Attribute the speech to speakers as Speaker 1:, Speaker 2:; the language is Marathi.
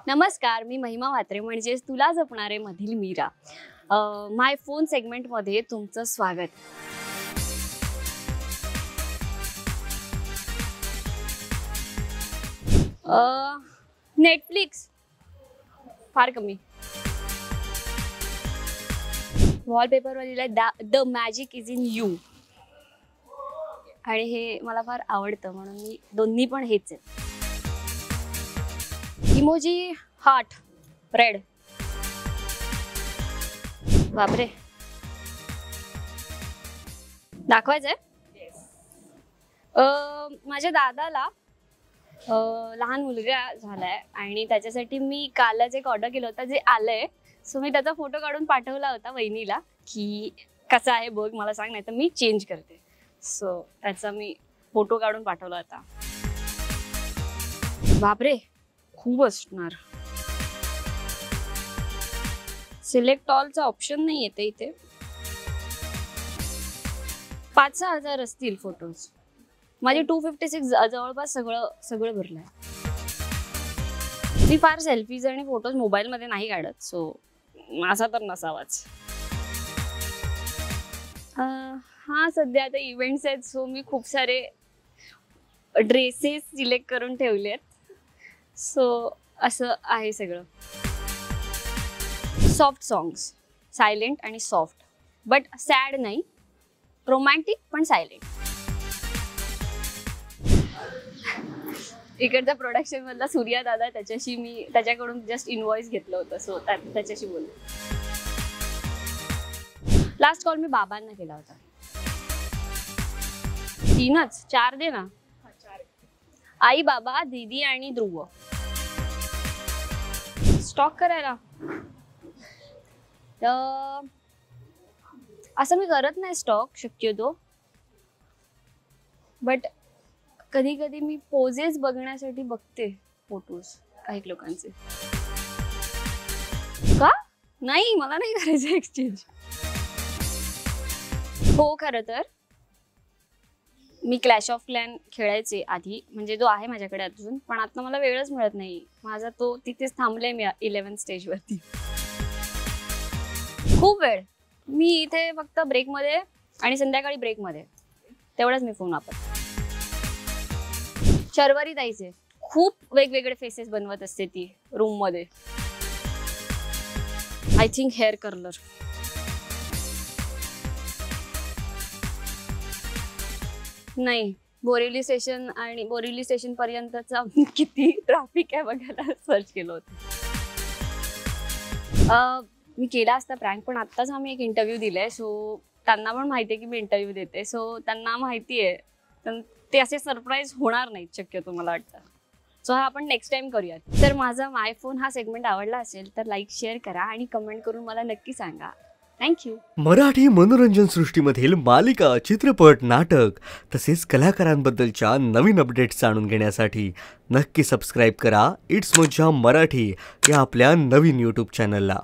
Speaker 1: नमस्कार, मी महिमा म्हात्रे म्हणजेच तुला जपणारे मधील मीरा. माय फोन सेगमेंटमध्ये तुमचं स्वागत. नेटफ्लिक्स फार कमी. वॉलपेपरवर लिहिलंय the magic is in you आणि हे मला फार आवडतं म्हणून मी दोन्ही पण हेच आहे. Emoji heart red. बापरे, दाखवायचंय. माझ्या दादाला लहान मुलगा झालाय आणि त्याच्यासाठी मी कालच एक ऑर्डर केलं होतं जे आलंय. सो मी त्याचा फोटो काढून पाठवला होता वहिनीला की कसा आहे बघ, मला सांग नाही तर मी चेंज करते. सो त्याचा मी फोटो काढून पाठवला होता. बापरे, खूप असणार. सिलेक्ट ऑलचा ऑप्शन नाही येते इथे. 5-6 हजार असतील फोटोज. माझे 256 जवळपास सगळं भरलंय. मी फार सेल्फीज आणि फोटोज मोबाईल मध्ये नाही काढत, सो असा तर नसावाच. हा सध्या आता इव्हेंट्स आहेत, सो मी खूप सारे ड्रेसेस सिलेक्ट करून ठेवलेत. सो असं आहे सगळं. सॉफ्ट सॉंग्स, सायलेंट आणि सॉफ्ट, बट सॅड नाही. रोमॅन्टिक पण सायलेंट. इकडच्या प्रोडक्शन मधला सूर्या दादा, त्याच्याशी मी त्याच्याकडून जस्ट इनवॉइस घेतलं होतं, सो त्याच्याशी बोलले. लास्ट कॉल मी बाबांना केला होता. 3च 4 दे ना. आई, बाबा, दीदी आणि ध्रुव. स्टॉक करायला असं मी करत नाही स्टॉक शक्यतो, बट कधी कधी मी पोजेस बघण्यासाठी बघते फोटोज काही लोकांचे. का नाही, मला नाही करायचं एक्सचेंज. हो, खरं तर मी क्लॅश ऑफ क्लॅन खेळायचे आधी, म्हणजे जो आहे माझ्याकडे अजून, पण आता मला वेळच मिळत नाही. माझा तो तिथेच थांबलाय मी 11 स्टेजवरती. खूप वेळ. मी इथे फक्त ब्रेकमध्ये आणि संध्याकाळी ब्रेकमध्ये तेवढाच मी फोन वापरते. शर्वरी ताईचे खूप वेगवेगळे फेसेस बनवत असते ती रूम मध्ये. I think hair curler. नाही, बोरिवली स्टेशन पर्यंतचा किती ट्रॅफिक आहे बघायला सर्च केलं होतं. मी केला असता प्रँक, पण आत्ताच आम्ही एक इंटरव्ह्यू दिलाय, सो त्यांना पण माहिती आहे की मी इंटरव्ह्यू देते. सो त्यांना माहिती आहे, ते असे सरप्राईज होणार नाहीत शक्यतो मला वाटतं. सो हा आपण नेक्स्ट टाइम करूयात. तर माझा माय फोन हा सेगमेंट आवडला असेल तर लाईक, शेअर करा आणि कमेंट करून मला नक्की सांगा. थँक्यू.
Speaker 2: मराठी मनोरंजन सृष्टीमधील मालिका, चित्रपट, नाटक तसेच कलाकारांबद्दलच्या नवीन अपडेट्स जाणून घेण्यासाठी नक्की सबस्क्राईब करा इट्स मज्जा मराठी या आपल्या नवीन यूट्यूब चॅनलला.